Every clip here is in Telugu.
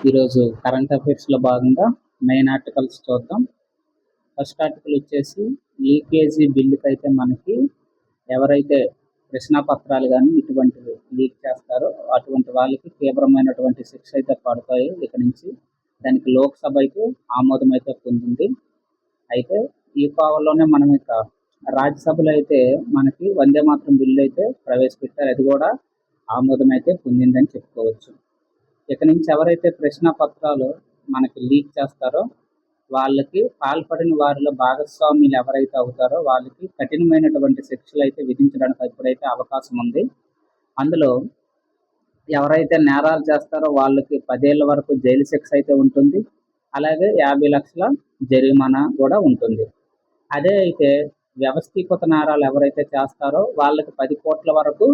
ఈరోజు కరెంట్ అఫైర్స్లో భాగంగా మెయిన్ ఆర్టికల్స్ చూద్దాం. ఫస్ట్ ఆర్టికల్ వచ్చేసి లీకేజీ బిల్లుకి అయితే మనకి ఎవరైతే ప్రశ్నాపత్రాలు కానీ ఇటువంటివి లీక్ చేస్తారో అటువంటి వాళ్ళకి తీవ్రమైనటువంటి శిక్ష అయితే పడతాయి ఇక నుంచి. దానికి లోక్సభ అయితే ఆమోదం అయితే పొందింది. అయితే ఈ కోవలోనే మనం ఇక రాజ్యసభలో అయితే మనకి వందే మాతరం బిల్లు అయితే ప్రవేశపెట్టారు. అది కూడా ఆమోదం అయితే పొందిందని చెప్పుకోవచ్చు. ఇక నుంచి ఎవరైతే ప్రశ్నాపత్రాలు మనకి లీక్ చేస్తారో వాళ్ళకి పాల్పడిన వారిలో భాగస్వాములు ఎవరైతే అవుతారో వాళ్ళకి కఠినమైనటువంటి శిక్షలు అయితే విధించడానికి ఇప్పుడైతే అవకాశం ఉంది. అందులో ఎవరైతే నేరాలు చేస్తారో వాళ్ళకి 10 ఏళ్ల వరకు జైలు శిక్ష అయితే ఉంటుంది. అలాగే 50 లక్షల జరిమానా కూడా ఉంటుంది. అదే అయితే వ్యవస్థీకృత నేరాలు ఎవరైతే చేస్తారో వాళ్ళకి 10 కోట్ల వరకు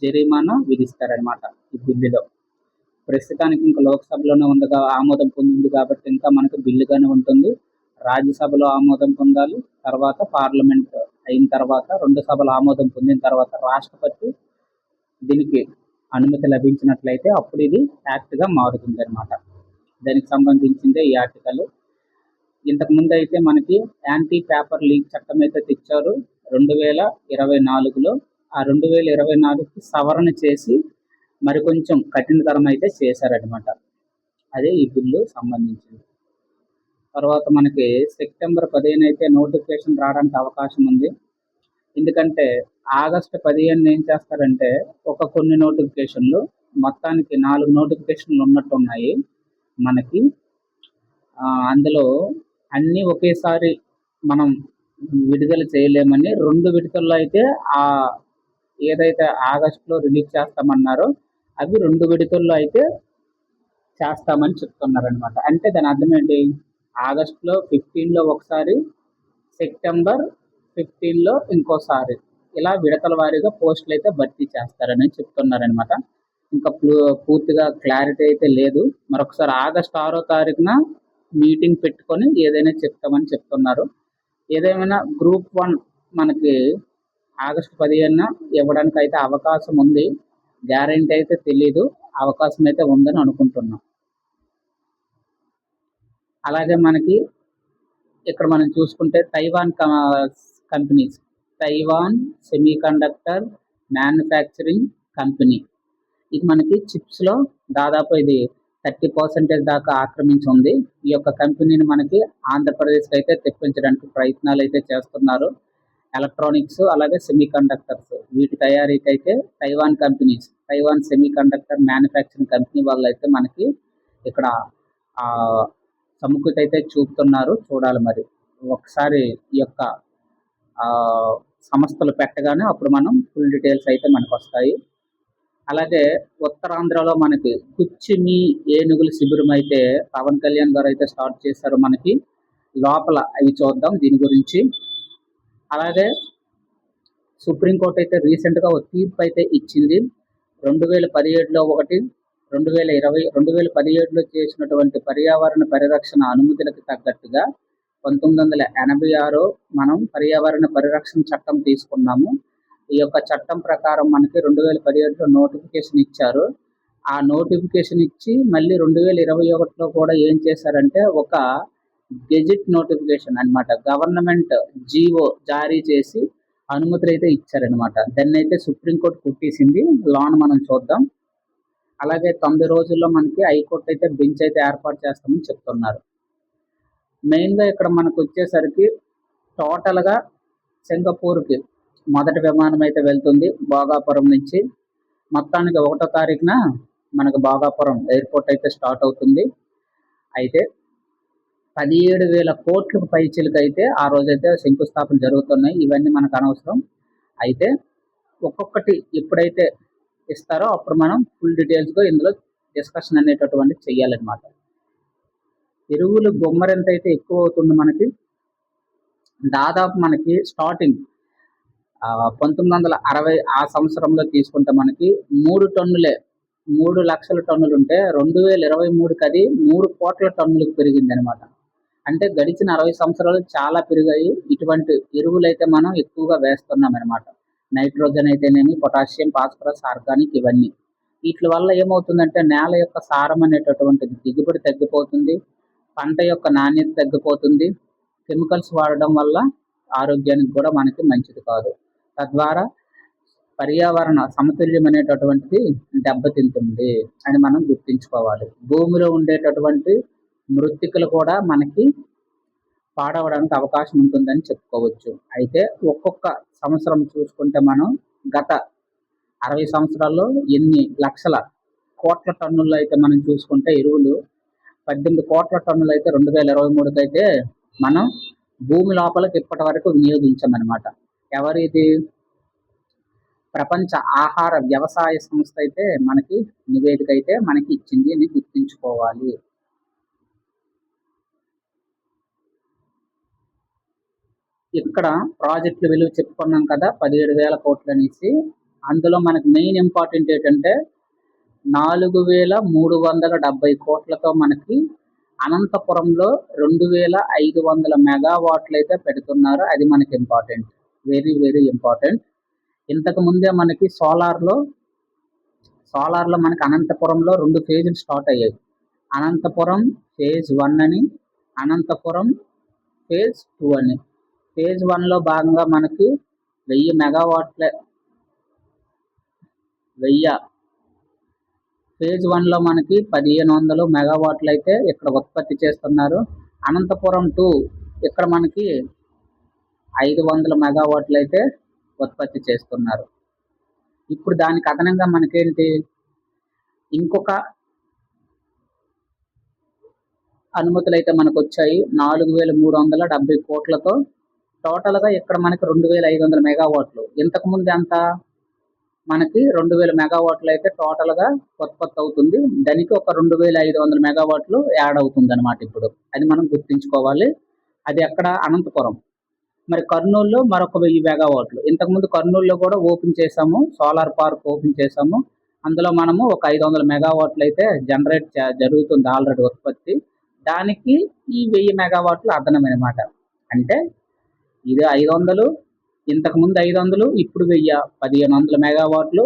జరిమానా విధిస్తారనమాట ఈ బిల్లులో. ప్రస్తుతానికి ఇంకా లోక్సభలోనే ఉందిగా ఆమోదం పొందింది కాబట్టి ఇంకా మనకు బిల్లుగానే ఉంటుంది. రాజ్యసభలో ఆమోదం పొందాలి, తర్వాత పార్లమెంట్ అయిన తర్వాత 2 సభలు ఆమోదం పొందిన తర్వాత రాష్ట్రపతి దీనికి అనుమతి లభించినట్లయితే అప్పుడు ఇది యాక్ట్గా మారుతుంది అనమాట. దానికి సంబంధించిందే ఈ ఆర్టికల్. ఇంతకుముందు అయితే మనకి యాంటీ పేపర్ లీక్ చట్టం అయితే తెచ్చారు 2024లో. ఆ 2024కి సవరణ చేసి మరి కొంచెం కఠినతరం అయితే చేశారనమాట. అదే ఈ బిల్లు సంబంధించింది. తర్వాత మనకి సెప్టెంబర్ 15 అయితే నోటిఫికేషన్ రావడానికి అవకాశం ఉంది. ఎందుకంటే ఆగస్టు 15 ఏం చేస్తారంటే కొన్ని నోటిఫికేషన్లు మొత్తానికి 4 నోటిఫికేషన్లు ఉన్నట్టున్నాయి మనకి. అందులో అన్నీ ఒకేసారి మనం విడుదల చేయలేమని 2 విడతల్లో అయితే ఏదైతే ఆగస్టులో రిలీజ్ చేస్తామన్నారో అవి 2 విడతల్లో అయితే చేస్తామని చెప్తున్నారనమాట. అంటే దాని అర్థం ఏంటి, ఆగస్టులో 15లో ఒకసారి, సెప్టెంబర్ 15లో ఇంకోసారి, ఇలా విడతల వారీగా పోస్టులు అయితే భర్తీ చేస్తారని చెప్తున్నారనమాట. ఇంకా పూర్తిగా క్లారిటీ అయితే లేదు. మరొకసారి ఆగస్టు 6వ తారీఖున మీటింగ్ పెట్టుకొని ఏదైనా చెప్తామని చెప్తున్నారు. ఏదేమైనా గ్రూప్ 1 మనకి ఆగస్టు 15న ఇవ్వడానికి అయితే అవకాశం ఉంది. గ్యారెంటీ అయితే తెలీదు, అవకాశం అయితే ఉందని అనుకుంటున్నాం. అలాగే మనకి ఇక్కడ మనం చూసుకుంటే Taiwan companies, Taiwan semiconductor manufacturing company, ఇది మనకి చిప్స్లో దాదాపు ఇది 30% దాకా ఆక్రమించి ఉంది. ఈ యొక్క కంపెనీని మనకి ఆంధ్రప్రదేశ్కి అయితే తెప్పించడానికి ప్రయత్నాలు అయితే చేస్తున్నారు. ఎలక్ట్రానిక్స్ అలాగే సెమీ కండక్టర్స్ వీటి తయారీకి అయితే Taiwan companies, Taiwan semi conductor manufacturing company వాళ్ళు అయితే మనకి ఇక్కడ సముఖత అయితే చూపుతున్నారు. చూడాలి మరి ఒకసారి ఈ యొక్క సంస్థలు పెట్టగానే అప్పుడు మనం ఫుల్ డీటెయిల్స్ అయితే మనకు వస్తాయి. అలాగే ఉత్తరాంధ్రలో మనకి కుచ్చిమి ఏనుగుల శిబిరం అయితే పవన్ కళ్యాణ్ గారు అయితే స్టార్ట్ చేశారు. మనకి లోపల అవి చూద్దాం దీని గురించి. అలాగే సుప్రీంకోర్టు అయితే రీసెంట్గా ఒక తీర్పు అయితే ఇచ్చింది. 2017లో ఒకటి, 2017లో చేసినటువంటి పర్యావరణ పరిరక్షణ అనుమతులకు తగ్గట్టుగా 1986 మనం పర్యావరణ పరిరక్షణ చట్టం తీసుకున్నాము. ఈ యొక్క చట్టం ప్రకారం మనకి 2017లో నోటిఫికేషన్ ఇచ్చారు. ఆ నోటిఫికేషన్ ఇచ్చి మళ్ళీ 2021లో కూడా ఏం చేశారంటే ఒక గెజిట్ నోటిఫికేషన్ అన్నమాట, గవర్నమెంట్ జీవో జారీ చేసి అనుమతులు అయితే ఇచ్చారనమాట. దాన్ని అయితే సుప్రీంకోర్టు కొట్టేసింది. లాను మనం చూద్దాం. అలాగే 90 రోజుల్లో మనకి హైకోర్టు అయితే బెంచ్ అయితే ఏర్పాటు చేస్తామని చెప్తున్నారు. మెయిన్గా ఇక్కడ మనకు వచ్చేసరికి టోటల్గా సింగపూర్కి మొదటి విమానం అయితే వెళ్తుంది భోగాపురం నుంచి. మొత్తానికి 1వ తారీఖున మనకు భోగాపురం ఎయిర్పోర్ట్ అయితే స్టార్ట్ అవుతుంది. అయితే 17,000 కోట్లకు పైచిలకు అయితే ఆ రోజైతే శంకుస్థాపన జరుగుతున్నాయి. ఇవన్నీ మనకు అనవసరం. అయితే ఒక్కొక్కటి ఎప్పుడైతే ఇస్తారో అప్పుడు మనం ఫుల్ డీటెయిల్స్గా ఇందులో డిస్కషన్ అనేటటువంటి చెయ్యాలన్నమాట. ఎరువులు గుమ్మరింత అయితే ఎక్కువ అవుతుంది మనకి. దాదాపు మనకి స్టార్టింగ్ 1960 ఆ సంవత్సరంలో తీసుకుంటే మనకి 3 టన్నులే, 3 లక్షల టన్నులు ఉంటే 2023కి అది 3 కోట్ల టన్నులకు పెరిగింది అనమాట. అంటే గడిచిన 60 సంవత్సరాలు చాలా పెరిగాయి. ఇటువంటి ఎరువులు అయితే మనం ఎక్కువగా వేస్తున్నాం అనమాట. నైట్రోజన్ అయితేనేమి, పొటాషియం, ఫాస్ఫరస్, ఆర్గానిక్ ఇవన్నీ. వీటి వల్ల ఏమవుతుందంటే నేల యొక్క సారం అనేటటువంటిది దిగుబడి తగ్గిపోతుంది, పంట యొక్క నాణ్యత తగ్గిపోతుంది. కెమికల్స్ వాడడం వల్ల ఆరోగ్యానికి కూడా మనకి మంచిది కాదు. తద్వారా పర్యావరణ సమతుల్యం అనేటటువంటిది దెబ్బతింటుంది అని మనం గుర్తుంచుకోవాలి. భూమిలో ఉండేటటువంటి మృత్తికలు కూడా మనకి పాడవడానికి అవకాశం ఉంటుందని చెప్పుకోవచ్చు. అయితే ఒక్కొక్క సంవత్సరం చూసుకుంటే మనం గత 60 సంవత్సరాల్లో ఎన్ని లక్షల కోట్ల టన్నుల్లో అయితే మనం చూసుకుంటే ఎరువులు 18 కోట్ల టన్నులు అయితే 2023 అయితే మనం భూమి లోపలికి ఇప్పటి వరకు వినియోగించామన్నమాట. ఎవరిది? ప్రపంచ ఆహార వ్యవసాయ సంస్థ అయితే మనకి నివేదిక అయితే మనకి ఇచ్చింది అని గుర్తుంచుకోవాలి. ఇక్కడ ప్రాజెక్టుల విలువ చెప్పుకున్నాం కదా, 17,000 కోట్లు అనేసి. అందులో మనకి మెయిన్ ఇంపార్టెంట్ ఏంటంటే 4,370 కోట్లతో మనకి అనంతపురంలో 2,500 మెగావాట్లు అయితే పెడుతున్నారు. అది మనకి ఇంపార్టెంట్, వెరీ వెరీ ఇంపార్టెంట్. ఇంతకు ముందే మనకి సోలార్లో మనకి అనంతపురంలో 2 ఫేజులు స్టార్ట్ అయ్యాయి. అనంతపురం ఫేజ్ 1 అని, అనంతపురం ఫేజ్ 2 అని. ఫేజ్ 1లో భాగంగా మనకి 1000 మెగావాట్ల ఫేజ్ 1లో మనకి 1500 మెగావాట్లు అయితే ఇక్కడ ఉత్పత్తి చేస్తున్నారు. అనంతపురం 2 ఇక్కడ మనకి 500 మెగావాట్లు అయితే ఉత్పత్తి చేస్తున్నారు. ఇప్పుడు దానికి అదనంగా మనకేంటి, ఇంకొక అనుమతులు అయితే మనకు వచ్చాయి 4,370 కోట్లతో. టోటల్గా ఇక్కడ మనకి 2,500 మెగావాట్లు. ఇంతకుముందు ఎంత మనకి 2,000 మెగావాట్లు అయితే టోటల్గా ఉత్పత్తి అవుతుంది. దానికి ఒక 2,500 మెగావాట్లు యాడ్ అవుతుంది అనమాట ఇప్పుడు. అది మనం గుర్తుంచుకోవాలి. అది ఎక్కడ? అనంతపురం. మరి కర్నూలులో మరొక 1000 మెగావాట్లు. ఇంతకుముందు కర్నూలులో కూడా ఓపెన్ చేసాము, సోలార్ పార్క్ ఓపెన్ చేసాము. అందులో మనము ఒక 500 మెగావాట్లు అయితే జనరేట్ జరుగుతుంది ఆల్రెడీ ఉత్పత్తి. దానికి ఈ 1000 మెగావాట్లు అదనమనమాట. అంటే ఇది 500, ఇంతకుముందు 500, ఇప్పుడు 1000, 1500 మెగావాట్లు.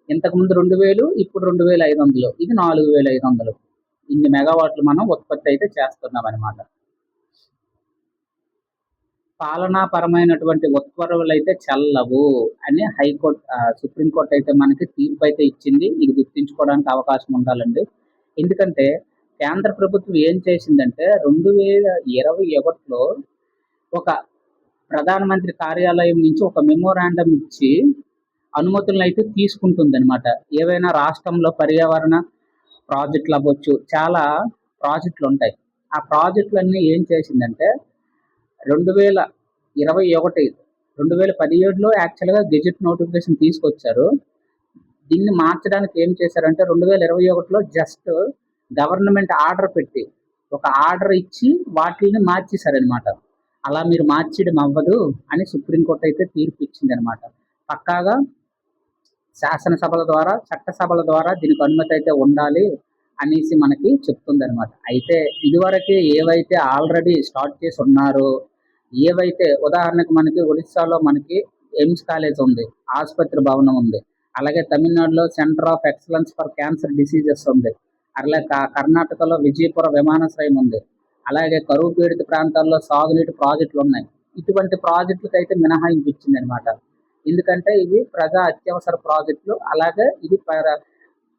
ఇంతకుముందు 2000, ఇప్పుడు 2500, ఇది 4500. ఇన్ని మెగావాట్లు మనం ఉత్పత్తి అయితే చేస్తున్నాం అనమాట. పాలనాపరమైనటువంటి ఉత్తర్వులు అయితే చెల్లవు అని సుప్రీంకోర్టు అయితే మనకి తీర్పు అయితే ఇచ్చింది. ఇది గుర్తుంచుకోవడానికి అవకాశం ఉండాలండి. ఎందుకంటే కేంద్ర ప్రభుత్వం ఏం చేసిందంటే 2021లో ఒక ప్రధానమంత్రి కార్యాలయం నుంచి ఒక మెమోరాండం ఇచ్చి అనుమతులను అయితే తీసుకుంటుంది అనమాట. ఏవైనా రాష్ట్రంలో పర్యావరణ ప్రాజెక్టులు అవ్వచ్చు, చాలా ప్రాజెక్టులు ఉంటాయి. ఆ ప్రాజెక్టులన్నీ ఏం చేసిందంటే 2017లో యాక్చువల్గా గెజెట్ నోటిఫికేషన్ తీసుకొచ్చారు. దీన్ని మార్చడానికి ఏం చేశారంటే 2021లో జస్ట్ గవర్నమెంట్ ఆర్డర్ పెట్టి ఒక ఆర్డర్ ఇచ్చి వాటిని మార్చేశారనమాట. అలా మీరు మార్చడం అవ్వదు అని సుప్రీంకోర్టు అయితే తీర్పు ఇచ్చింది అనమాట. పక్కాగా శాసనసభల ద్వారా, చట్టసభల ద్వారా దీనికి అనుమతి అయితే ఉండాలి అనేసి మనకి చెప్తుంది అనమాట. అయితే ఇదివరకే ఏవైతే ఆల్రెడీ స్టార్ట్ చేసి ఉన్నారో, ఏవైతే ఉదాహరణకు మనకి ఒడిస్సాలో మనకి ఎయిమ్స్ కాలేజ్ ఉంది, ఆసుపత్రి భవనం ఉంది. అలాగే తమిళనాడులో centre of excellence for cancer diseases ఉంది. అలాగే కర్ణాటకలో విజయపుర విమానాశ్రయం ఉంది. అలాగే కరువు పీడిత ప్రాంతాల్లో సాగునీటి ప్రాజెక్టులు ఉన్నాయి. ఇటువంటి ప్రాజెక్టులకు అయితే మినహాయింపు ఇచ్చింది అనమాట. ఎందుకంటే ఇవి ప్రజా అత్యవసర ప్రాజెక్టులు. అలాగే ఇది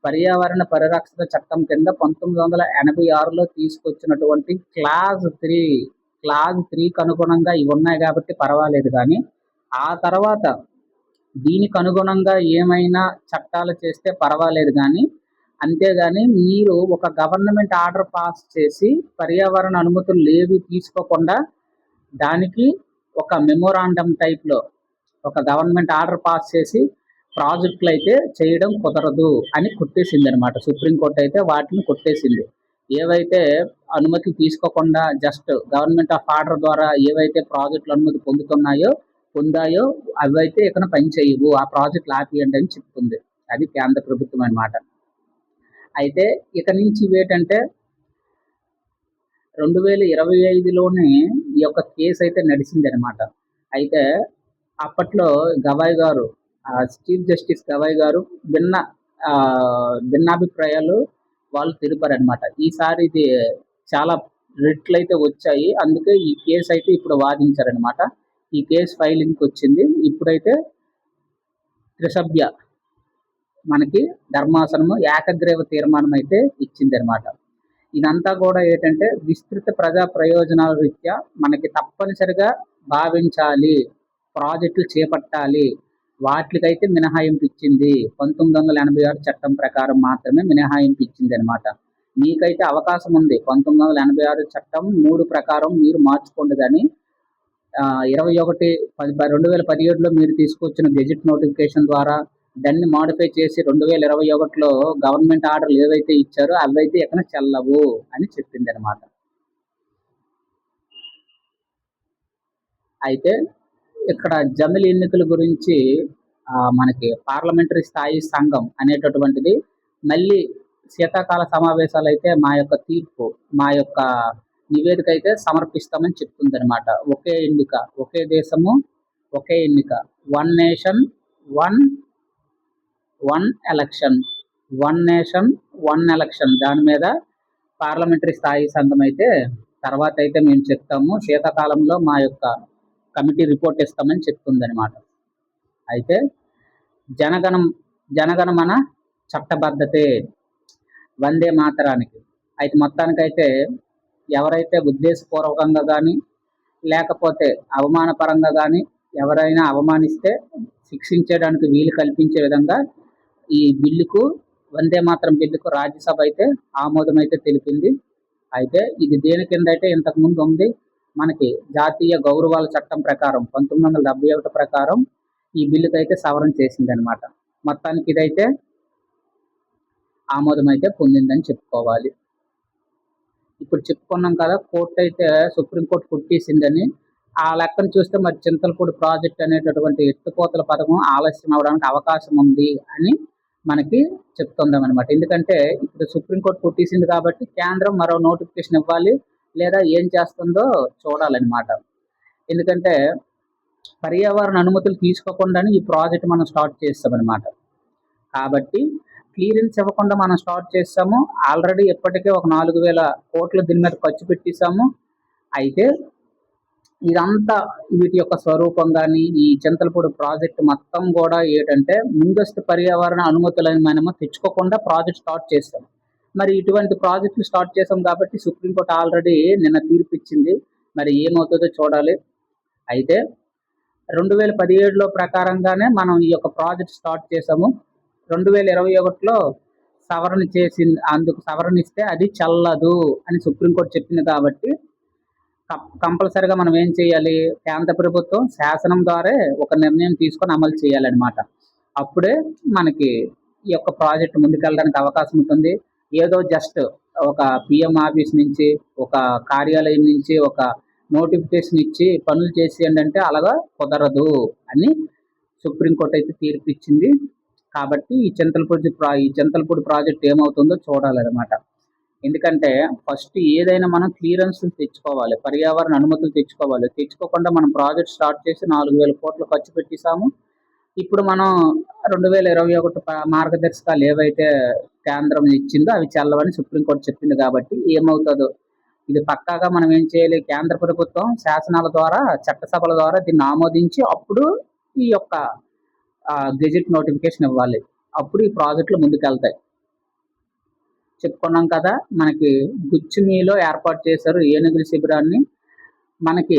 పర్యావరణ పరిరక్షణ చట్టం కింద 1986లో తీసుకొచ్చినటువంటి క్లాజ్ 3కి అనుగుణంగా ఇవి ఉన్నాయి కాబట్టి పర్వాలేదు. కానీ ఆ తర్వాత దీనికి అనుగుణంగా ఏమైనా చట్టాలు చేస్తే పర్వాలేదు. కానీ అంతేగాని మీరు ఒక గవర్నమెంట్ ఆర్డర్ పాస్ చేసి పర్యావరణ అనుమతులు లేవి తీసుకోకుండా దానికి ఒక మెమోరాండం టైప్లో ఒక గవర్నమెంట్ ఆర్డర్ పాస్ చేసి ప్రాజెక్టులు అయితే చేయడం కుదరదు అని కొట్టేసింది అనమాట. సుప్రీంకోర్టు అయితే వాటిని కొట్టేసింది. ఏవైతే అనుమతి తీసుకోకుండా జస్ట్ గవర్నమెంట్ ఆఫ్ ఆర్డర్ ద్వారా ఏవైతే ప్రాజెక్టులు అనుమతి పొందాయో అవైతే ఇక పని చేయవు, ఆ ప్రాజెక్టులు ఆపియండి అని చెప్తుంది. అది కేంద్ర ప్రభుత్వం అనమాట. అయితే ఇక నుంచి ఏంటంటే 2025లోనే ఈ యొక్క కేసు అయితే నడిచింది అనమాట. అయితే అప్పట్లో గవాయ్ గారు, చీఫ్ జస్టిస్ గవాయ్ గారు భిన్న భిన్నాభిప్రాయాలు వాళ్ళు తెలిపారనమాట. ఈసారి ఇది చాలా రెట్లయితే వచ్చాయి. అందుకే ఈ కేసు అయితే ఇప్పుడు వాదించారనమాట. ఈ కేసు ఫైలింగ్‌కి వచ్చింది. ఇప్పుడైతే త్రిసభ్య మనకి ధర్మాసనము ఏకగ్రీవ తీర్మానం అయితే ఇచ్చిందనమాట. ఇదంతా కూడా ఏంటంటే విస్తృత ప్రజా ప్రయోజనాల రీత్యా మనకి తప్పనిసరిగా భావించాలి, ప్రాజెక్టులు చేపట్టాలి. వాటికైతే మినహాయింపు ఇచ్చింది. 1986 చట్టం ప్రకారం మాత్రమే మినహాయింపు ఇచ్చింది అనమాట. మీకైతే అవకాశం ఉంది. 1986 చట్టం 3 ప్రకారం మీరు మార్చుకోండి కానీ 2017లో మీరు తీసుకొచ్చిన గెజిట్ నోటిఫికేషన్ ద్వారా దాన్ని మాడిఫై చేసి 2021లో గవర్నమెంట్ ఆర్డర్లు ఏవైతే ఇచ్చారో అవైతే ఎక్కడ చెల్లవు అని చెప్పింది అనమాట. అయితే ఇక్కడ జమిలి ఎన్నికల గురించి మనకి పార్లమెంటరీ స్థాయి సంఘం అనేటటువంటిది మళ్ళీ శీతాకాల సమావేశాలు అయితే మా యొక్క తీర్పు, మా యొక్క నివేదిక అయితే సమర్పిస్తామని చెప్తుంది అనమాట. ఒకే ఎన్నిక, ఒకే దేశము, ఒకే ఎన్నిక, one nation one election, one nation one election. దాని మీద పార్లమెంటరీ స్థాయి సంఘం అయితే తర్వాత అయితే మేము చెప్తాము, శీతాకాలంలో మా యొక్క కమిటీ రిపోర్ట్ ఇస్తామని చెప్తుంది అనమాట. అయితే జనగణమన చట్టబద్ధతే వందే మాతరానికి అయితే మొత్తానికైతే ఎవరైతే ఉద్దేశపూర్వకంగా కానీ లేకపోతే అవమానపరంగా కానీ ఎవరైనా అవమానిస్తే శిక్షించడానికి వీలు కల్పించే విధంగా ఈ బిల్లుకు, వందే మాతరం బిల్లుకు రాజ్యసభ అయితే ఆమోదం అయితే తెలిపింది. అయితే ఇది దేని కింద అయితే ఇంతకుముందు ఉంది, మనకి జాతీయ గౌరవాల చట్టం ప్రకారం 1971 ప్రకారం ఈ బిల్లుకి అయితే సవరణ చేసింది అనమాట. మొత్తానికి ఇదైతే ఆమోదం అయితే పొందిందని చెప్పుకోవాలి. ఇప్పుడు చెప్పుకున్నాం కదా, కోర్టు అయితే సుప్రీంకోర్టు కొట్టేసిందని. ఆ లెక్కను చూస్తే మరి చింతలపూడి ప్రాజెక్ట్ అనేటటువంటి ఎత్తిపోతల పథకం ఆలస్యం అవడానికి అవకాశం ఉంది అని మనకి చెప్తుందామన్నమాట. ఎందుకంటే ఇప్పుడు సుప్రీంకోర్టు కొట్టేసింది కాబట్టి కేంద్రం మరో నోటిఫికేషన్ ఇవ్వాలి, లేదా ఏం చేస్తుందో చూడాలన్నమాట. ఎందుకంటే పర్యావరణ అనుమతులు తీసుకోకుండానే ఈ ప్రాజెక్ట్ మనం స్టార్ట్ చేస్తామన్నమాట. కాబట్టి క్లియరెన్స్ ఇవ్వకుండా మనం స్టార్ట్ చేస్తాము. ఆల్రెడీ ఇప్పటికే ఒక 4,000 కోట్లు దీని మీద ఖర్చు పెట్టేశాము. అయితే ఇదంతా వీటి యొక్క స్వరూపం కానీ ఈ చింతలపూడి ప్రాజెక్ట్ మొత్తం కూడా ఏంటంటే ముందస్తు పర్యావరణ అనుమతులను మనము తెచ్చుకోకుండా ప్రాజెక్ట్ స్టార్ట్ చేస్తాం. మరి ఇటువంటి ప్రాజెక్టులు స్టార్ట్ చేసాం కాబట్టి సుప్రీంకోర్టు ఆల్రెడీ నిన్న తీర్పు ఇచ్చింది. మరి ఏమవుతుందో చూడాలి. అయితే 2017లో ప్రకారంగానే మనం ఈ యొక్క ప్రాజెక్ట్ స్టార్ట్ చేసాము. 2021లో సవరణ చేసింది, అందుకు సవరణ ఇస్తే అది చెల్లదు అని సుప్రీంకోర్టు చెప్పింది కాబట్టి కంపల్సరిగా మనం ఏం చేయాలి, కేంద్ర ప్రభుత్వం శాసనం ద్వారా ఒక నిర్ణయం తీసుకొని అమలు చేయాలన్నమాట. అప్పుడే మనకి ఈ యొక్క ప్రాజెక్ట్ ముందుకెళ్ళడానికి అవకాశం ఉంటుంది. ఏదో జస్ట్ ఒక పిఎం ఆఫీస్ నుంచి, ఒక కార్యాలయం నుంచి ఒక నోటిఫికేషన్ ఇచ్చి పనులు చేసేయండి అంటే అలాగా కుదరదు అని సుప్రీంకోర్టు అయితే తీర్పు ఇచ్చింది. కాబట్టి ఈ చింతలపూడి ప్రాజెక్ట్ ఏమవుతుందో చూడాలన్నమాట. ఎందుకంటే ఫస్ట్ ఏదైనా మనం క్లియరెన్స్ తెచ్చుకోవాలి, పర్యావరణ అనుమతులు తెచ్చుకోవాలి. తెచ్చుకోకుండా మనం ప్రాజెక్ట్ స్టార్ట్ చేసి 4,000 కోట్లు ఖర్చు పెట్టేసాము. ఇప్పుడు మనం 2021 మార్గదర్శకాలు ఏవైతే కేంద్రం ఇచ్చిందో అవి చెల్లవని సుప్రీంకోర్టు చెప్పింది. కాబట్టి ఏమవుతుందో ఇది పక్కాగా మనం ఏం చేయాలి, కేంద్ర ప్రభుత్వం శాసనాల ద్వారా, చట్టసభల ద్వారా దీన్ని ఆమోదించి అప్పుడు ఈ యొక్క గెజిట్ నోటిఫికేషన్ ఇవ్వాలి. అప్పుడు ఈ ప్రాజెక్టులు ముందుకెళ్తాయి. చెప్పుకున్నాం కదా, మనకి గుచ్చిమిలో ఏర్పాటు చేశారు ఏనుగుల శిబిరాన్ని. మనకి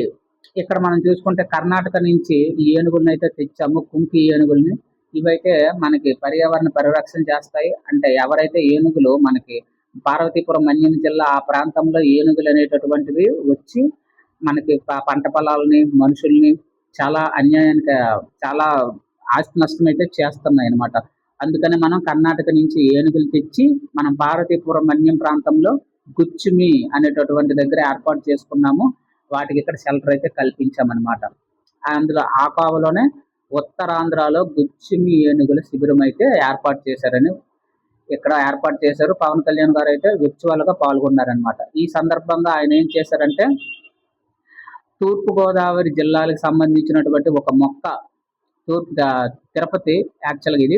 ఇక్కడ మనం చూసుకుంటే కర్ణాటక నుంచి ఈ ఏనుగులను అయితే తెచ్చాము, కుంకి ఏనుగుల్ని. ఇవైతే మనకి పర్యావరణ పరిరక్షణ చేస్తాయి. అంటే ఎవరైతే ఏనుగులు మనకి పార్వతీపురం మన్యం జిల్లా ఆ ప్రాంతంలో ఏనుగులు అనేటటువంటివి వచ్చి మనకి పంట పొలాలని, మనుషుల్ని చాలా అన్యాయానికి, చాలా ఆస్తి నష్టం అయితే చేస్తున్నాయి అన్నమాట. అందుకని మనం కర్ణాటక నుంచి ఏనుగులు తెచ్చి మనం పార్వతీపురం మన్యం ప్రాంతంలో గుచ్చిమి అనేటటువంటి దగ్గర ఏర్పాటు చేసుకున్నాము. వాటికి ఇక్కడ షెల్టర్ అయితే కల్పించామన్నమాట. అందులో ఆ కోవలోనే ఉత్తరాంధ్రలో గుచ్చిమి ఏనుగుల శిబిరం అయితే ఏర్పాటు చేశారని ఇక్కడ ఏర్పాటు చేశారు. పవన్ కళ్యాణ్ గారు అయితే వర్చువల్గా పాల్గొన్నారనమాట. ఈ సందర్భంగా ఆయన ఏం చేశారంటే తూర్పుగోదావరి జిల్లాలకు సంబంధించినటువంటి ఒక మొక్క, తిరుపతి, యాక్చువల్గా ఇది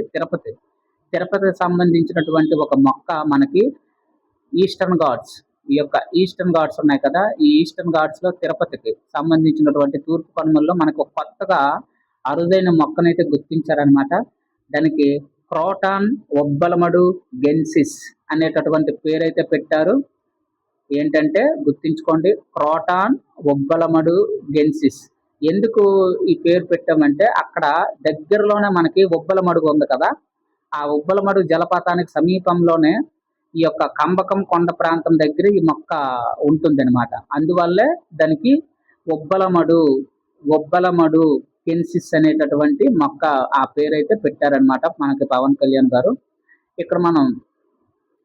తిరుపతికి సంబంధించినటువంటి ఒక మొక్క మనకి ఈస్టర్న్ ఘాట్స్, ఈ యొక్క ఈస్టర్న్ ఘాట్స్ ఉన్నాయి కదా, ఈ ఈస్టర్న్ ఘాట్స్ లో తిరుపతికి సంబంధించినటువంటి తూర్పు కనుమల్లో మనకు ఒక కొత్తగా అరుదైన మొక్కనైతే గుర్తించారనమాట. దానికి క్రోటాన్ ఒబ్బలమడు గెన్సిస్ అనేటటువంటి పేరైతే పెట్టారు. ఏంటంటే గుర్తించుకోండి, క్రోటాన్ ఒబ్బలమడు గెన్సిస్. ఎందుకు ఈ పేరు పెట్టామంటే అక్కడ దగ్గరలోనే మనకి ఉబ్బలమడుగు ఉంది కదా, ఆ ఉబ్బలమడుగు జలపాతానికి సమీపంలోనే ఈ యొక్క కంబకం కొండ ప్రాంతం దగ్గర ఈ మొక్క ఉంటుంది అనమాట. అందువల్లే దానికి ఉబ్బలమడు ఒబ్బలమడు కెన్సిస్ అనేటటువంటి మొక్క ఆ పేరైతే పెట్టారనమాట మనకి పవన్ కళ్యాణ్ గారు. ఇక్కడ మనం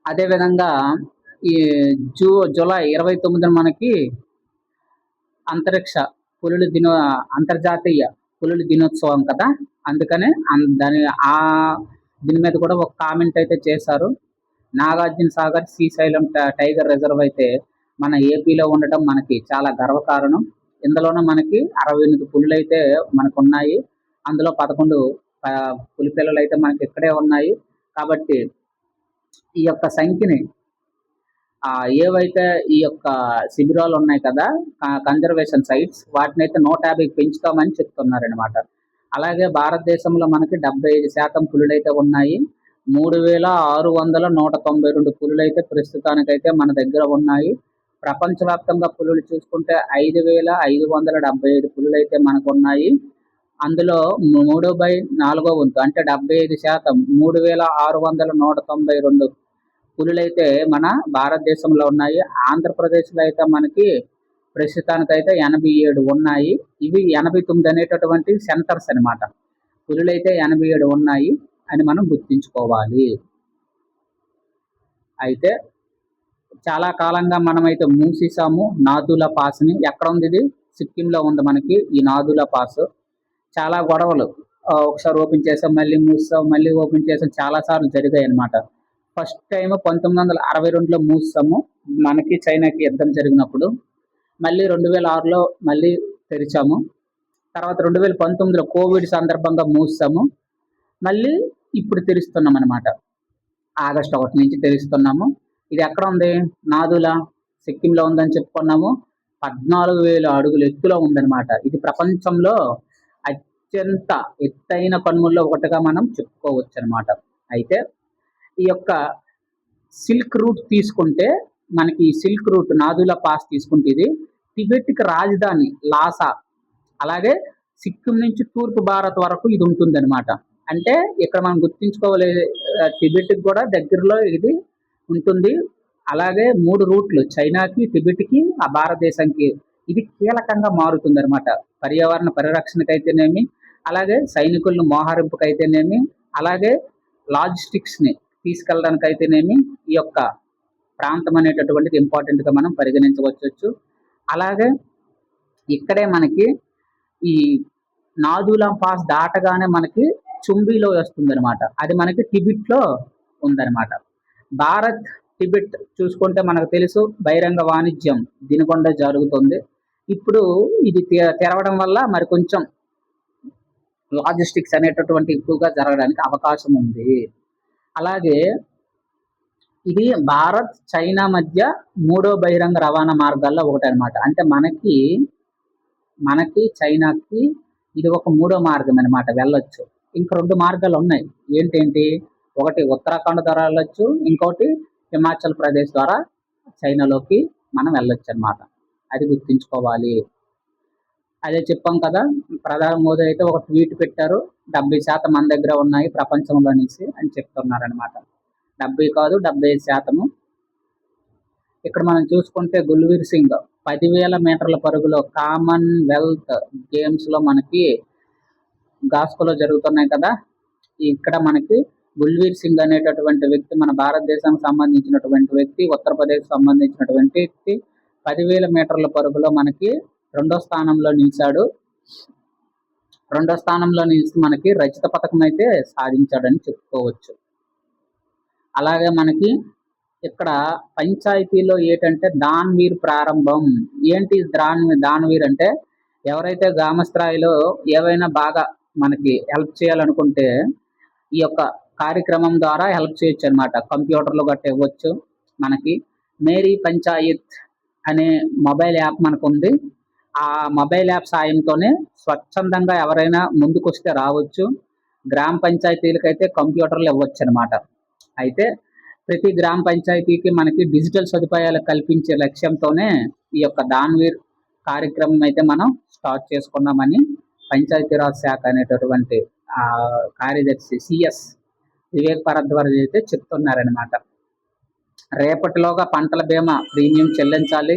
అదే విధంగా ఈ జూలై 29 మనకి అంతర్జాతీయ పులుల దినోత్సవం కదా, అందుకనే దీని మీద కూడా ఒక కామెంట్ అయితే చేశారు. నాగార్జున సాగర్ శ్రీశైలం టైగర్ రిజర్వ్ అయితే మన ఏపీలో ఉండటం మనకి చాలా గర్వకారణం. ఇందులోనే మనకి 68 పులులు అయితే మనకు ఉన్నాయి. అందులో 11 పులి పిల్లలు అయితే మనకి ఇక్కడే ఉన్నాయి. కాబట్టి ఈ యొక్క సంఖ్యని ఏవైతే ఈ యొక్క శిబిరాలు ఉన్నాయి కదా, కన్జర్వేషన్ సైట్స్, వాటిని అయితే 150 పెంచుతామని చెప్తున్నారనమాట. అలాగే భారతదేశంలో మనకి 75% పులులైతే ఉన్నాయి. 3692 పులులైతే ప్రస్తుతానికైతే మన దగ్గర ఉన్నాయి. ప్రపంచవ్యాప్తంగా పులులు చూసుకుంటే 5575 పులులైతే మనకు ఉన్నాయి. అందులో 3/4 వంతు అంటే 75% 3692 పులులైతే మన భారతదేశంలో ఉన్నాయి. ఆంధ్రప్రదేశ్లో అయితే మనకి ప్రస్తుతానికైతే 87 ఉన్నాయి. ఇవి 89 అనేటటువంటి సెంటర్స్ అనమాట. పులులైతే 87 ఉన్నాయి అని మనం గుర్తించుకోవాలి. అయితే చాలా కాలంగా మనమైతే మూసేసాము నాథులా పాస్ని. ఎక్కడ ఉంది ఇది? సిక్కింలో ఉంది మనకి ఈ నాథులా పాస్. చాలా గొడవలు, ఒకసారి ఓపెన్ చేసాం, మళ్ళీ మూసాం, మళ్ళీ ఓపెన్ చేసాం, చాలాసార్లు జరిగాయి అనమాట. ఫస్ట్ టైం 1962లో మూసాము మనకి చైనాకి యుద్ధం జరిగినప్పుడు. మళ్ళీ 2006లో మళ్ళీ తెరిచాము. తర్వాత 2019లో కోవిడ్ సందర్భంగా మూసాము. మళ్ళీ ఇప్పుడు తెరుస్తున్నాం అనమాట. ఆగస్టు 1 నుంచి తెరుస్తున్నాము. ఇది ఎక్కడ ఉంది? నాథులా సిక్కింలో ఉందని చెప్పుకున్నాము. 14,000 అడుగుల ఎత్తులో ఉందన్నమాట. ఇది ప్రపంచంలో అత్యంత ఎత్తైన కనుమల్లో ఒకటిగా మనం చెప్పుకోవచ్చు అనమాట. అయితే ఈ యొక్క సిల్క్ రూట్ తీసుకుంటే మనకి ఈ సిల్క్ రూట్ నాథులా పాస్ తీసుకుంటే ఇది టిబెట్కి రాజధాని లాసా, అలాగే సిక్కిం నుంచి తూర్పు భారత్ వరకు ఇది ఉంటుందన్నమాట. అంటే ఇక్కడ మనం గుర్తించుకోవాలి, టిబెట్కి కూడా దగ్గరలో ఇది ఉంటుంది. అలాగే 3 రూట్లు చైనాకి, టిబెట్కి, ఆ భారతదేశానికి ఇది కీలకంగా మారుతుంది అనమాట. పర్యావరణ పరిరక్షణకైతేనేమి, అలాగే సైనికులను మోహరింపుకైతేనేమి, అలాగే లాజిస్టిక్స్ని తీసుకెళ్ళడానికైతేనేమి ఈ యొక్క ప్రాంతం అనేటటువంటిది ఇంపార్టెంట్గా మనం పరిగణించవచ్చు. అలాగే ఇక్కడే మనకి ఈ నాథులా పాస్ దాటగానే మనకి చుంబీలో వస్తుంది అనమాట. అది మనకి టిబెట్లో ఉందన్నమాట. భారత్ టిబెట్ చూసుకుంటే మనకు తెలుసు బహిరంగ వాణిజ్యం దీనికొండ జరుగుతుంది. ఇప్పుడు ఇది తెరవడం వల్ల మరి కొంచెం లాజిస్టిక్స్ అనేటటువంటి ఎక్కువగా జరగడానికి అవకాశం ఉంది. అలాగే ఇది భారత్ చైనా మధ్య 3వ బహిరంగ రవాణా మార్గాల్లో ఒకటి అనమాట. అంటే మనకి చైనాకి ఇది ఒక 3వ మార్గం అనమాట, వెళ్ళొచ్చు. ఇంక 2 మార్గాలు ఉన్నాయి. ఏంటేంటి? ఒకటి ఉత్తరాఖండ్ ద్వారా వెళ్ళొచ్చు, ఇంకోటి హిమాచల్ ప్రదేశ్ ద్వారా చైనాలోకి మనం వెళ్ళొచ్చు అనమాట. అది గుర్తుంచుకోవాలి. అదే చెప్పాం కదా, ప్రధాని మోదీ అయితే ఒక ట్వీట్ పెట్టారు, 70% మన దగ్గర ఉన్నాయి ప్రపంచంలో నుంచి అని చెప్తున్నారనమాట. 70 కాదు 75%. ఇక్కడ మనం చూసుకుంటే గుల్వీర్ సింగ్ 10,000 మీటర్ల పరుగులో కామన్వెల్త్ గేమ్స్లో మనకి గాస్కోలో జరుగుతున్నాయి కదా, ఇక్కడ మనకి గుల్వీర్ సింగ్ అనేటటువంటి వ్యక్తి మన భారతదేశానికి సంబంధించినటువంటి వ్యక్తి, ఉత్తరప్రదేశ్ సంబంధించినటువంటి వ్యక్తి 10,000 మీటర్ల పరుగులో మనకి 2వ స్థానంలో నిలిచాడు. 2వ స్థానంలో నిలిచి మనకి రజత పథకం అయితే సాధించాడని చెప్పుకోవచ్చు. అలాగే మనకి ఇక్కడ పంచాయతీలో ఏంటంటే దాన్వీర్ ప్రారంభం. ఏంటి దాన్వీర్ అంటే ఎవరైతే గ్రామ స్థాయిలో ఏవైనా బాగా మనకి హెల్ప్ చేయాలనుకుంటే ఈ యొక్క కార్యక్రమం ద్వారా హెల్ప్ చేయొచ్చు అనమాట. కంప్యూటర్లో గట్ట ఇవ్వచ్చు మనకి. మేరీ పంచాయత్ అనే మొబైల్ యాప్ మనకు ఉంది. ఆ మొబైల్ యాప్ సాయంతోనే స్వచ్ఛందంగా ఎవరైనా ముందుకొస్తే రావచ్చు. గ్రామ పంచాయతీలకైతే కంప్యూటర్లు ఇవ్వచ్చు అనమాట. అయితే ప్రతి గ్రామ పంచాయతీకి మనకి డిజిటల్ సదుపాయాలు కల్పించే లక్ష్యంతోనే ఈ యొక్క దాన్వీర్ కార్యక్రమం అయితే మనం స్టార్ట్ చేసుకున్నామని పంచాయతీరాజ్ శాఖ అనేటటువంటి కార్యదర్శి సిఎస్ వివేక్ భరద్వాజ్ అయితే చెప్తున్నారనమాట. రేపటిలోగా పంటల బీమా ప్రీమియం చెల్లించాలి.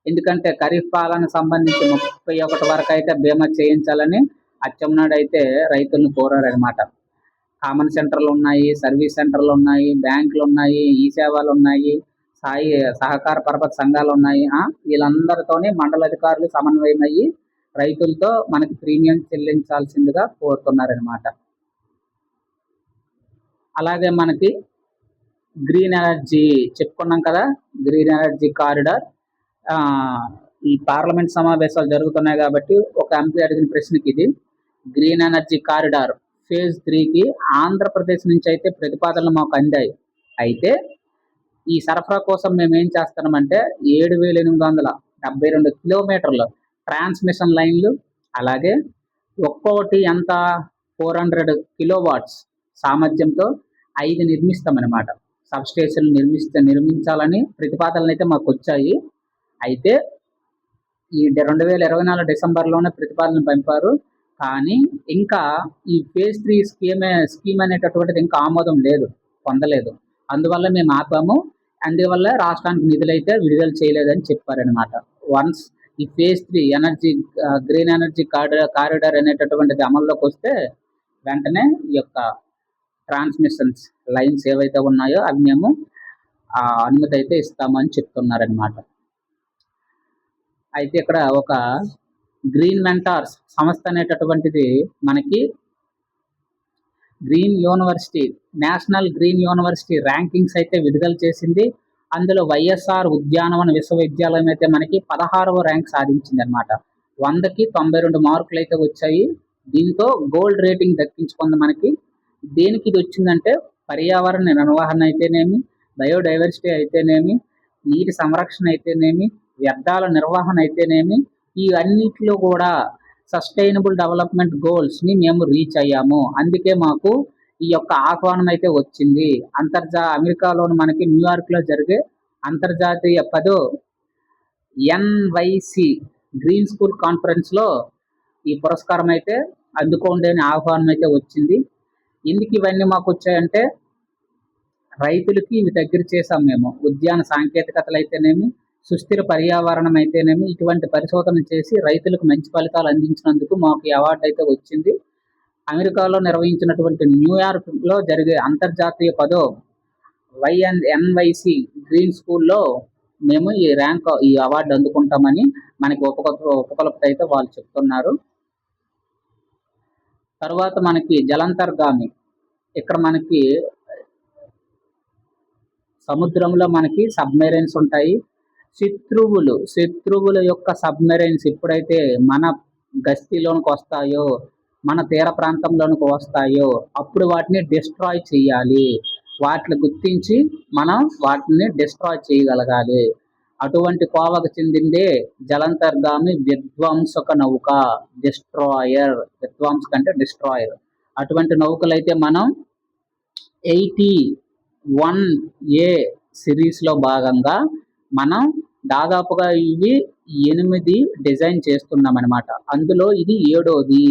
ఎందుకంటే ఖరీఫ్ పాలనకు సంబంధించి 31 వరకు అయితే బీమా చేయించాలని అచ్చెన్నాయుడు అయితే రైతులను కోరారనమాట. కామన్ సెంటర్లు ఉన్నాయి, సర్వీస్ సెంటర్లు ఉన్నాయి, బ్యాంకులు ఉన్నాయి, ఈ సేవలు ఉన్నాయి, సహకార పరపతి సంఘాలు ఉన్నాయి. వీళ్ళందరితోనే మండల అధికారులు సమన్వయం అయ్యి రైతులతో మనకి ప్రీమియం చెల్లించాల్సిందిగా కోరుతున్నారనమాట. అలాగే మనకి గ్రీన్ ఎనర్జీ చెప్పుకున్నాం కదా, గ్రీన్ ఎనర్జీ కారిడార్. ఈ పార్లమెంట్ సమావేశాలు జరుగుతున్నాయి కాబట్టి ఒక ఎంపీ అడిగిన ప్రశ్నకి ఇది. గ్రీన్ ఎనర్జీ కారిడార్ ఫేజ్ 3కి ఆంధ్రప్రదేశ్ నుంచి అయితే ప్రతిపాదనలు మాకు అందాయి. అయితే ఈ సరఫరా కోసం మేము ఏం చేస్తున్నామంటే 7,872 కిలోమీటర్లు ట్రాన్స్మిషన్ లైన్లు, అలాగే ఒక్కొక్కటి ఎంత 400 కిలోవాట్స్ సామర్థ్యంతో 5 నిర్మిస్తామన్నమాట. సబ్ స్టేషన్లు నిర్మించాలని ప్రతిపాదనలు అయితే మాకు వచ్చాయి. అయితే ఈ 2024 డిసెంబర్లోనే ప్రతిపాదన పంపారు. కానీ ఇంకా ఈ ఫేజ్ 3 స్కీమ్ అనేటటువంటిది ఇంకా ఆమోదం పొందలేదు. అందువల్ల మేము ఆపాము. అందువల్ల రాష్ట్రానికి నిధులు అయితే విడుదల చేయలేదని చెప్పారనమాట. వన్స్ ఈ ఫేజ్ 3 గ్రీన్ ఎనర్జీ కారిడార్ అనేటటువంటిది అమల్లోకి వస్తే వెంటనే ఈ యొక్క ట్రాన్స్మిషన్స్ లైన్స్ ఏవైతే ఉన్నాయో అవి మేము అనుమతి అయితే ఇస్తామని చెప్తున్నారనమాట. అయితే ఇక్కడ ఒక గ్రీన్ మెంటార్స్ సంస్థ అనేటటువంటిది మనకి నేషనల్ గ్రీన్ యూనివర్సిటీ ర్యాంకింగ్స్ అయితే విడుదల చేసింది. అందులో వైఎస్ఆర్ ఉద్యానవన విశ్వవిద్యాలయం అయితే మనకి 16వ ర్యాంక్ సాధించింది అనమాట. 100కి 92 మార్కులు అయితే వచ్చాయి. దీంతో గోల్డ్ రేటింగ్ దక్కించుకుంది మనకి. దేనికి ఇది వచ్చిందంటే పర్యావరణ నిర్వహణ అయితేనేమి, బయోడైవర్సిటీ అయితేనేమి, నీటి సంరక్షణ అయితేనేమి, వ్యర్థాల నిర్వహణ అయితేనేమి, ఈ అన్నిటిలో కూడా సస్టైనబుల్ డెవలప్మెంట్ గోల్స్ని మేము రీచ్ అయ్యాము. అందుకే మాకు ఈ యొక్క ఆహ్వానం అయితే వచ్చింది. అమెరికాలోని మనకి న్యూయార్క్లో జరిగే అంతర్జాతీయ 10వ ఎన్వైసి గ్రీన్ స్కూల్ కాన్ఫరెన్స్లో ఈ పురస్కారం అయితే అందుకోండి అని ఆహ్వానం అయితే వచ్చింది. ఎందుకు ఇవన్నీ మాకు వచ్చాయంటే రైతులకి ఇవి దగ్గర చేసాం మేము. ఉద్యాన సాంకేతికతలు అయితేనేమి, సుస్థిర పర్యావరణం అయితేనేమి, ఇటువంటి పరిశోధన చేసి రైతులకు మంచి ఫలితాలు అందించినందుకు మాకు ఈ అవార్డు అయితే వచ్చింది. అమెరికాలో నిర్వహించినటువంటి న్యూయార్క్లో జరిగే అంతర్జాతీయ 10వ ఎన్వైసి గ్రీన్ స్కూల్లో మేము ఈ అవార్డు అందుకుంటామని మనకి ఉపకులపతి అయితే వాళ్ళు చెప్తున్నారు. తర్వాత మనకి జలంతర్గామి, ఇక్కడ మనకి సముద్రంలో మనకి సబ్మెరైన్స్ ఉంటాయి. శత్రువుల యొక్క సబ్మెరైన్స్ ఎప్పుడైతే మన గస్తీలోనికి వస్తాయో, మన తీర ప్రాంతంలోనికి వస్తాయో అప్పుడు వాటిని డిస్ట్రాయ్ చేయాలి. వాటిని గుర్తించి మనం వాటిని డిస్ట్రాయ్ చేయగలగాలి. అటువంటి కోవకు చెందిందే జలంతర్గామి విధ్వంసక నౌక, డిస్ట్రాయర్. విధ్వంసక అంటే డిస్ట్రాయర్. అటువంటి నౌకలైతే మనం 81A సిరీస్లో భాగంగా మనం దాదాపుగా ఇవి 8 డిజైన్ చేస్తున్నాం అనమాట. అందులో ఇది 7వది.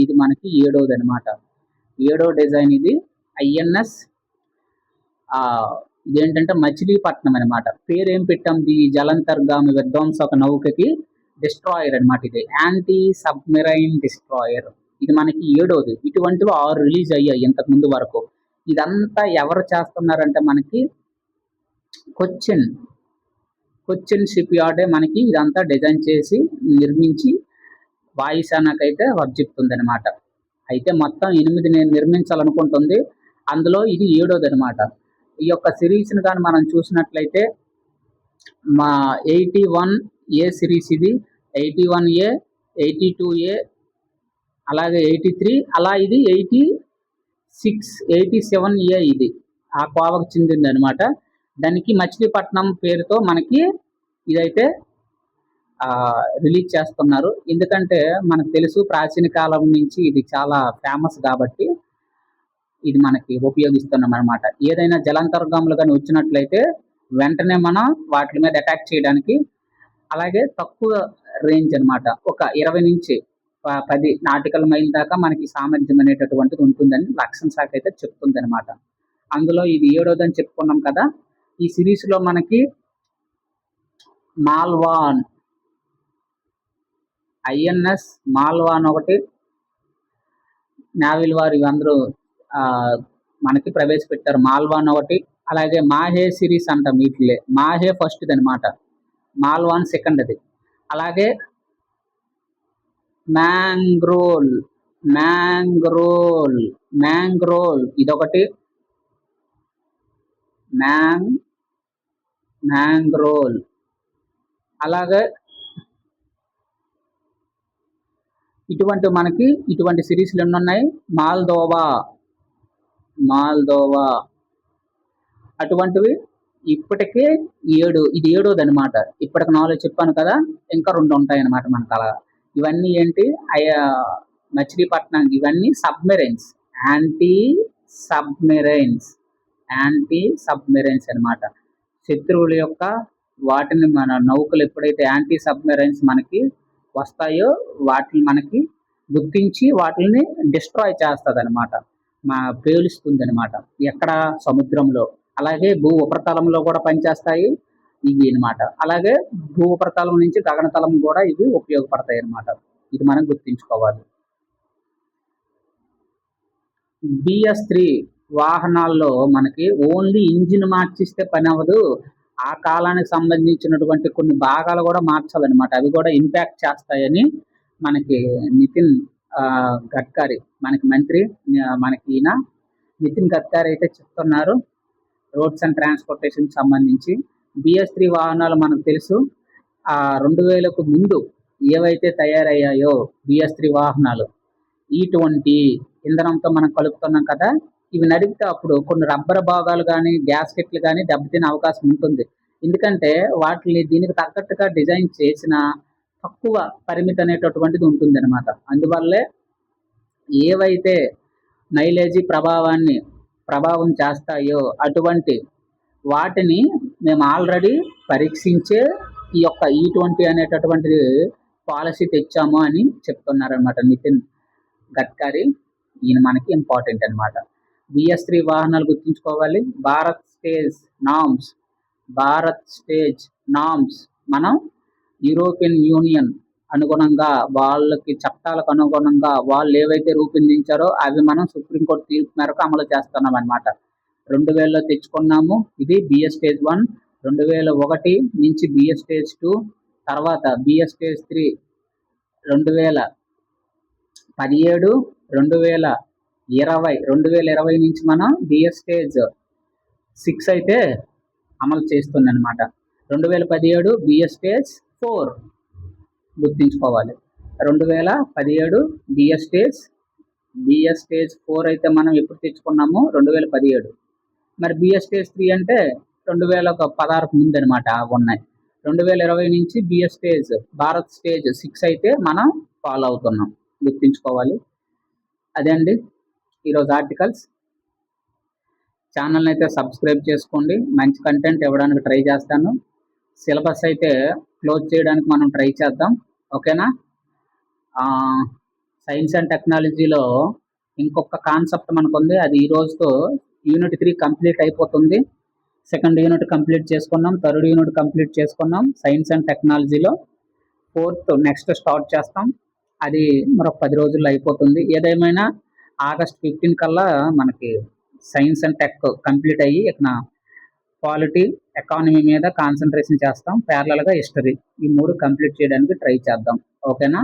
ఇది మనకి 7వది అనమాట. 7వ డిజైన్ ఇది INS ఇదేంటంటే మచిలీపట్నం అనమాట. పేరేం పెట్టాం ఈ జలంతర్గామి విధ్వంసక నౌకకి? డిస్ట్రాయర్ అనమాట. ఇది యాంటీ సబ్మెరైన్ డిస్ట్రాయర్. ఇది మనకి 7వది. ఇటువంటివి 6 రిలీజ్ అయ్యాయి ఇంతకు ముందు వరకు. ఇదంతా ఎవరు చేస్తున్నారంటే మనకి కొచ్చిన్ షిప్ యార్డే మనకి ఇదంతా డిజైన్ చేసి నిర్మించి వాయుసేనకైతే వర్జిస్తుంది అనమాట. అయితే మొత్తం 8 నేను నిర్మించాలనుకుంటుంది. అందులో ఇది 7వది అనమాట. ఈ యొక్క సిరీస్ని కానీ మనం చూసినట్లయితే మా 81A సిరీస్ ఇది, 81A, 82A, అలాగే 83, అలా ఇది 86 687A ఇది ఆ కోవకు చెందింది అనమాట. దానికి మచిలీపట్నం పేరుతో మనకి ఇదైతే రిలీజ్ చేస్తున్నారు. ఎందుకంటే మనకు తెలుసు ప్రాచీన కాలం నుంచి ఇది చాలా ఫేమస్ కాబట్టి ఇది మనకి ఉపయోగిస్తున్నాం అనమాట. ఏదైనా జలాంతర్గాములు కానీ వచ్చినట్లయితే వెంటనే మనం వాటి మీద అటాక్ చేయడానికి, అలాగే తక్కువ రేంజ్ అనమాట, ఒక 20 నుంచి 10 నాటికల్ మైల్ దాకా మనకి సామర్థ్యం అనేటటువంటిది ఉంటుందని రక్షణ శాఖ అయితే చెప్తుంది అనమాట. అందులో ఇది 7వదని చెప్పుకున్నాం కదా. ఈ సిరీస్ లో మనకి మాల్వాన్ ఐఎన్ఎస్ మాల్వాన్ ఒకటి నావిల్ వారు ఇవందరూ మనకి ప్రవేశపెట్టారు. మాల్వాన్ ఒకటి, అలాగే మాహే సిరీస్ అంటాం వీటిలే. మాహే ఫస్ట్ది అనమాట, మాల్వాన్ సెకండ్ది. అలాగే మ్యాంగ్రోల్ మ్యాంగ్రోల్ మ్యాంగ్రోల్ ఇదొకటి, మ్యాంగ్రోల్. అలాగే ఇటువంటి సిరీస్లు ఎన్ని ఉన్నాయి. మాల్దోవా అటువంటివి ఇప్పటికే 7, ఇది 7వది అనమాట. ఇప్పటికి 4 చెప్పాను కదా, ఇంకా 2 ఉంటాయి అనమాట మనకు. అలా ఇవన్నీ ఏంటి, మచిలీపట్నం ఇవన్నీ సబ్మెరైన్స్, యాంటీ సబ్మెరైన్స్ అనమాట. శత్రువుల యొక్క వాటిని మన నౌకలు ఎప్పుడైతే యాంటీ సబ్మెరైన్స్ మనకి వస్తాయో వాటిని మనకి గుర్తించి వాటిని డిస్ట్రాయ్ చేస్తుంది అనమాట, పేలుస్తుంది అనమాట. ఎక్కడ, సముద్రంలో. అలాగే భూ ఉపరితలంలో కూడా పనిచేస్తాయి ఇవి అనమాట. అలాగే భూ ఉపరితలం నుంచి గగనతలం కూడా ఇవి ఉపయోగపడతాయి అనమాట. ఇది మనం గుర్తించుకోవాలి. BS3 వాహనాల్లో మనకి ఓన్లీ ఇంజిన్ మార్చిస్తే పని అవ్వదు, ఆ కాలానికి సంబంధించినటువంటి కొన్ని భాగాలు కూడా మార్చాలన్నమాట. అవి కూడా ఇంపాక్ట్ చేస్తాయని మనకి నితిన్ గడ్కరీ, మనకి మంత్రి, మనకి ఈయన నితిన్ గడ్కరీ అయితే చెప్తున్నారు రోడ్స్ అండ్ ట్రాన్స్పోర్టేషన్ సంబంధించి. BS3 వాహనాలు మనకు తెలుసు 2000కు ముందు ఏవైతే తయారయ్యాయో BS3 వాహనాలు, E20 ఇంధనంతో మనం కలుపుతున్నాం కదా, ఇవి నడిపితే అప్పుడు కొన్ని రబ్బర్ భాగాలు కానీ గ్యాస్కెట్లు కానీ దెబ్బతినే అవకాశం ఉంటుంది. ఎందుకంటే వాటిని దీనికి తగ్గట్టుగా డిజైన్ చేసిన తక్కువ పరిమితి అనేటటువంటిది ఉంటుంది అనమాట. అందువల్లే ఏవైతే మైలేజీ ప్రభావం చేస్తాయో అటువంటి వాటిని మేము ఆల్రెడీ పరీక్షించే ఈ యొక్క E20 అనేటటువంటి పాలసీ తెచ్చాము అని చెప్తున్నారనమాట నితిన్ గడ్కరీ. ఈయన మనకి ఇంపార్టెంట్ అనమాట. BS3 వాహనాలు గుర్తుంచుకోవాలి. భారత్ స్టేజ్ నామ్స్ మనం యూరోపియన్ యూనియన్ అనుగుణంగా వాళ్ళకి చట్టాలకు అనుగుణంగా వాళ్ళు ఏవైతే రూపొందించారో అవి మనం సుప్రీంకోర్టు తీర్పు మేరకు అమలు చేస్తున్నాం అనమాట. 2000లో తెచ్చుకున్నాము. ఇది BS స్టేజ్ 1. 2001 నుంచి BS స్టేజ్ 2, తర్వాత BS స్టేజ్ 3 2017, 2020 నుంచి మనం BS స్టేజ్ 6 అయితే అమలు చేస్తుంది అనమాట. 2017 BS స్టేజ్ 4 గుర్తుంచుకోవాలి. 2017 BS స్టేజ్ 4 అయితే మనం ఎప్పుడు తెచ్చుకున్నాము, 2017. మరి BS స్టేజ్ 3 అంటే 2016కు ముందు అనమాట ఉన్నాయి. 2020 నుంచి BS స్టేజ్ భారత్ స్టేజ్ 6 అయితే మనం ఫాలో అవుతున్నాం, గుర్తుంచుకోవాలి. అదే అండి ఈరోజు ఆర్టికల్స్. ఛానల్ని అయితే సబ్స్క్రైబ్ చేసుకోండి, మంచి కంటెంట్ ఇవ్వడానికి ట్రై చేస్తాను. సిలబస్ అయితే క్లోజ్ చేయడానికి మనం ట్రై చేద్దాం, ఓకేనా. సైన్స్ అండ్ టెక్నాలజీలో ఇంకొక కాన్సెప్ట్ మనకు ఉంది, అది ఈ రోజుతో యూనిట్ 3 కంప్లీట్ అయిపోతుంది. సెకండ్ యూనిట్ కంప్లీట్ చేసుకున్నాం, థర్డ్ యూనిట్ కంప్లీట్ చేసుకున్నాం సైన్స్ అండ్ టెక్నాలజీలో. 4th నెక్స్ట్ స్టార్ట్ చేస్తాం, అది మరొక 10 రోజుల్లో అయిపోతుంది. ఏదేమైనా ఆగస్ట్ 15 కల్లా మనకి సైన్స్ అండ్ టెక్ కంప్లీట్ అయ్యి ఇక పాలిటీ, ఎకానమీ మీద కాన్సన్ట్రేషన్ చేస్తాం. ప్యారలల్గా హిస్టరీ, ఈ 3 కంప్లీట్ చేయడానికి ట్రై చేద్దాం, ఓకేనా.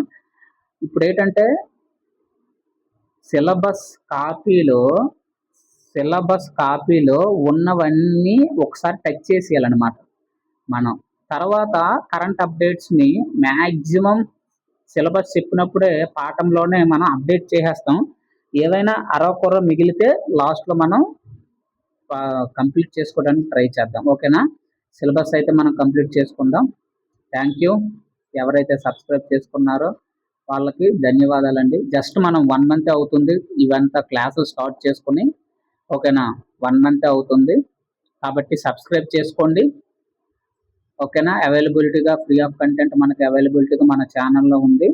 ఇప్పుడు ఏంటంటే సిలబస్ కాపీలో ఉన్నవన్నీ ఒకసారి టచ్ చేసేయాలన్నమాట మనం. తర్వాత కరెంట్ అప్డేట్స్ని మ్యాక్సిమం సిలబస్ చెప్పినప్పుడే పాఠంలోనే మనం అప్డేట్ చేసేస్తాం. ఏవైనా అరకొర మిగిలితే లాస్ట్లో మనం కంప్లీట్ చేసుకోవడానికి ట్రై చేద్దాం. ఓకేనా? సిలబస్ అయితే మనం కంప్లీట్ చేసుకుందాం. Thank you. ఎవరైతే సబ్స్క్రైబ్ చేసుకున్నారో వాళ్ళకి ధన్యవాదాలండి. జస్ట్ మనం 1 మంత్ అవుతుంది ఇవంతా క్లాసులు స్టార్ట్ చేసుకుని. ఓకేనా? 1 మంత్ అవుతుంది కాబట్టి సబ్స్క్రైబ్ చేసుకోండి. ఓకేనా? అవైలబిలిటీగా ఫ్రీ ఆఫ్ కంటెంట్ మనకి అవైలబిలిటీగా మన ఛానల్లో ఉంది.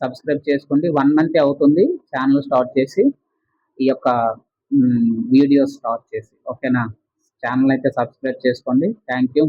సబ్స్క్రైబ్ చేసుకోండి. 1 మంత్ అవుతుంది ఛానల్ స్టార్ట్ చేసి, ఈ యొక్క వీడియోస్ స్టార్ట్ చేసి. ఓకేనా? ఛానల్ అయితే సబ్స్క్రైబ్ చేసుకోండి. Thank you.